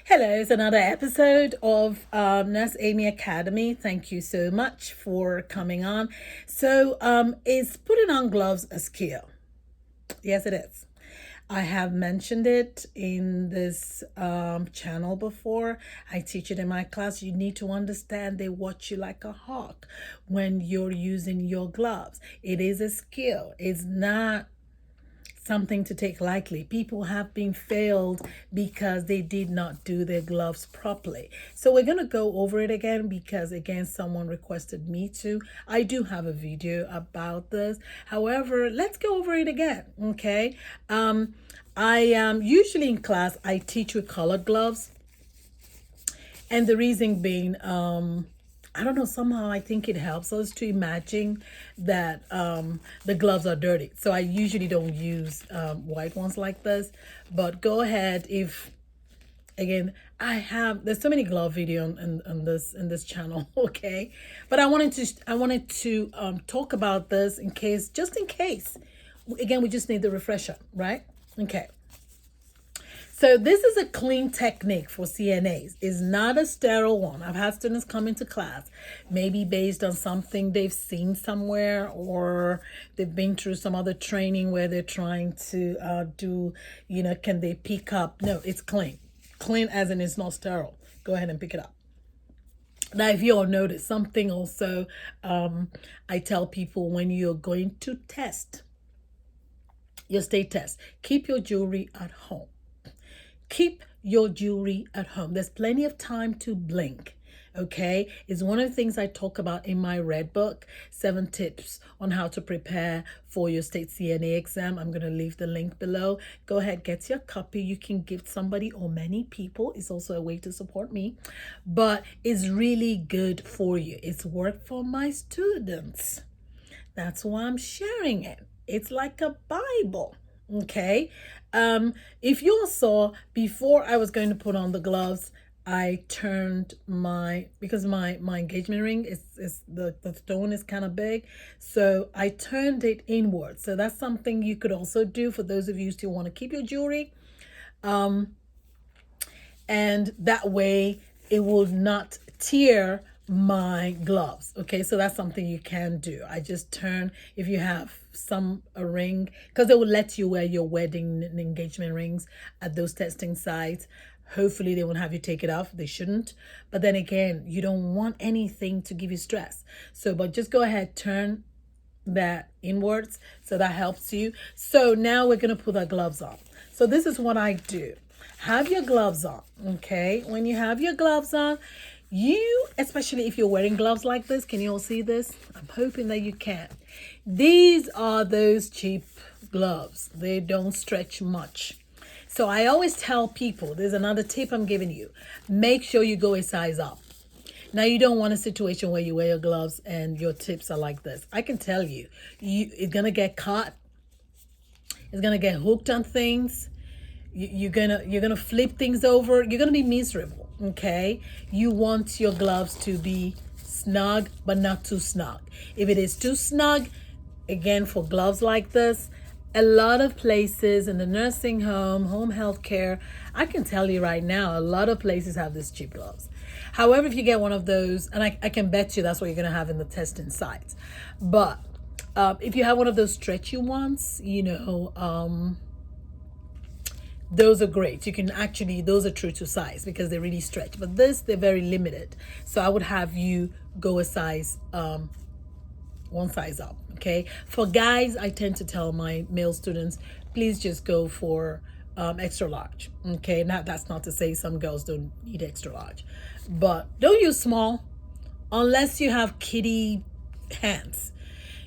Hello, it's another episode of Nurse Amy Academy. Thank you so much for coming on. Is putting on gloves a skill? Yes, it is. I have mentioned it in this channel before. I teach it in my class. You need to understand they watch you like a hawk when you're using your gloves. It is a skill. It's not something to take lightly. People have been failed because they did not do their gloves properly. So we're going to go over it again because again someone requested me to. I do have a video about this. However, let's go over it again, okay? I usually in class I teach with colored gloves. And the reason being I don't know, somehow I think it helps us to imagine that the gloves are dirty. So I usually don't use white ones like this, but go ahead if, again, there's so many glove video on this channel, okay? But I wanted to talk about this just in case. Again, we just need the refresher, right? Okay. So this is a clean technique for CNAs. It's not a sterile one. I've had students come into class, maybe based on something they've seen somewhere or they've been through some other training where they're trying to can they pick up? No, it's clean. Clean as in it's not sterile. Go ahead and pick it up. Now, if you all notice something also, I tell people when you're going to test your state test, keep your jewelry at home. Keep your jewelry at home. There's plenty of time to blink. Okay, it's one of the things I talk about in my red book, 7 tips on how to prepare for your state CNA exam. I'm going to leave the link below. Go ahead, get your copy. You can gift somebody or many people. It's also a way to support me, but it's really good for you. It's work for my students. That's why I'm sharing it. It's like a Bible. Okay. If you all saw, before I was going to put on the gloves, I turned because my engagement ring is the stone is kind of big, so I turned it inward. So that's something you could also do for those of you who still want to keep your jewelry, and that way it will not tear my gloves. Okay, so that's something you can do. I just turn, if you have a ring, because they will let you wear your wedding and engagement rings at those testing sites. Hopefully they won't have you take it off. They shouldn't, but then again, you don't want anything to give you stress. But just go ahead, turn that inwards, so that helps you. So now we're going to put our gloves on. So this is what I do. Have your gloves on. Okay, when you have your gloves on, especially if you're wearing gloves like this, can you all see this? I'm hoping that you can. These are those cheap gloves. They don't stretch much. So I always tell people, there's another tip I'm giving you. Make sure you go a size up. Now, you don't want a situation where you wear your gloves and your tips are like this. I can tell you, it's going to get caught. It's going to get hooked on things. You're gonna flip things over. You're gonna be miserable. Okay, you want your gloves to be snug but not too snug. If it is too snug, again, for gloves like this, a lot of places in the nursing home health care, I can tell you right now, a lot of places have these cheap gloves. However, if you get one of those, and I can bet you that's what you're gonna have in the testing sites, but if you have one of those stretchy ones, those are great. You can actually, those are true to size because they really stretch. But they're very limited. So I would have you go a size, one size up, okay? For guys, I tend to tell my male students, please just go for extra large, okay? Now, that's not to say some girls don't need extra large. But don't use small unless you have kitty hands.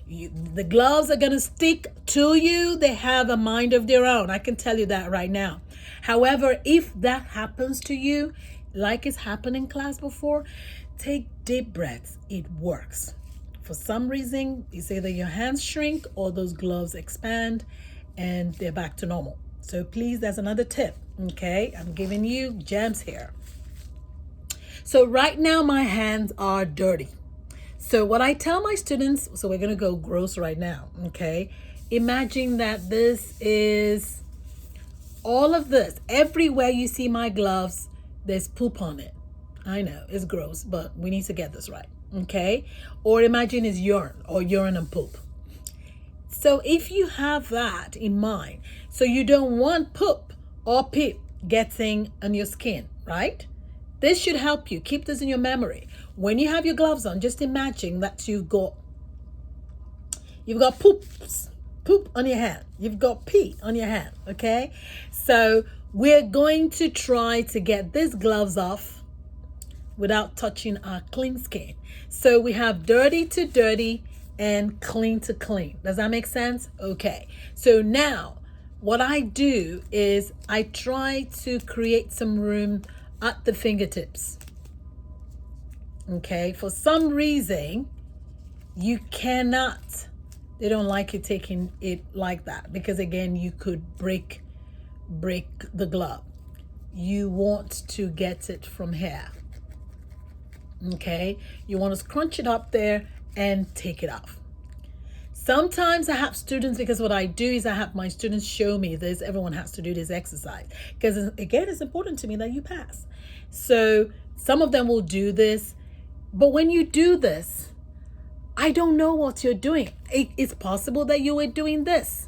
The gloves are going to stick to you. They have a mind of their own. I can tell you that right now. However, if that happens to you, like it's happened in class before, take deep breaths. It works. For some reason, it's either your hands shrink or those gloves expand and they're back to normal. So please, that's another tip. Okay, I'm giving you gems here. So right now, my hands are dirty. So what I tell my students, so we're going to go gross right now, okay? Imagine that this is all of this. Everywhere you see my gloves, there's poop on it. I know, it's gross, but we need to get this right, okay? Or imagine it's urine or urine and poop. So if you have that in mind, so you don't want poop or pee getting on your skin, right? This should help you. Keep this in your memory. When you have your gloves on, just imagine that you've got poop on your hand. You've got pee on your hand, okay? So we're going to try to get these gloves off without touching our clean skin. So we have dirty to dirty and clean to clean. Does that make sense? Okay. So now what I do is I try to create some room at the fingertips. Okay. For some reason, you cannot, they don't like you taking it like that because again, you could break the glove. You want to get it from here. Okay. You want to scrunch it up there and take it off. Sometimes I have students, because what I do is I have my students show me this. Everyone has to do this exercise because again, it's important to me that you pass. So some of them will do this, but when you do this, I don't know what you're doing. It's possible that you were doing this.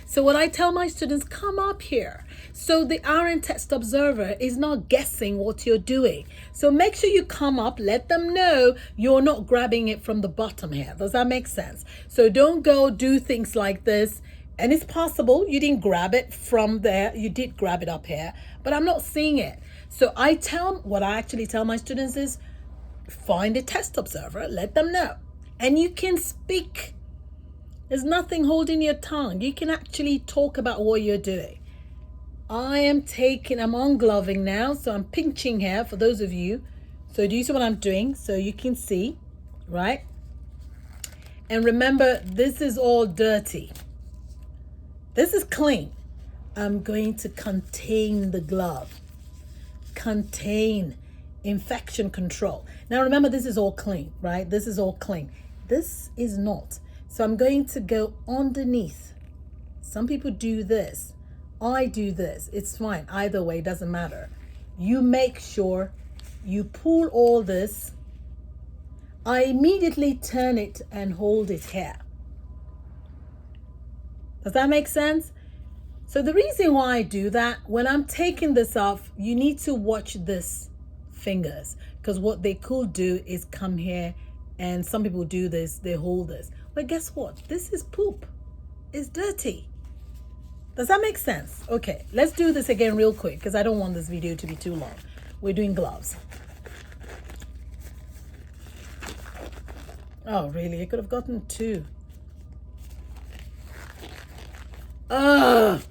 So what I tell my students, come up here. So the RN test observer is not guessing what you're doing. So make sure you come up, let them know you're not grabbing it from the bottom here. Does that make sense? So don't go do things like this. And it's possible you didn't grab it from there. You did grab it up here, but I'm not seeing it. So what I actually tell my students is find a test observer, let them know. And you can speak. There's nothing holding your tongue. You can actually talk about what you're doing. I'm ungloving now, so I'm pinching here for those of you. So do you see what I'm doing? So you can see, right? And remember, this is all dirty. This is clean. I'm going to contain the glove. Contain infection control. Now remember, this is all clean, right? This is all clean. This is not. So I'm going to go underneath. Some people do this. I do this. It's fine. Either way, it doesn't matter. You make sure you pull all this. I immediately turn it and hold it here. Does that make sense? So the reason why I do that, when I'm taking this off, you need to watch this fingers, because what they could do is come here, and some people do this, they hold this. But guess what? This is poop. It's dirty. Does that make sense? Okay, let's do this again real quick because I don't want this video to be too long. We're doing gloves. Oh, really? I could have gotten two. Ugh.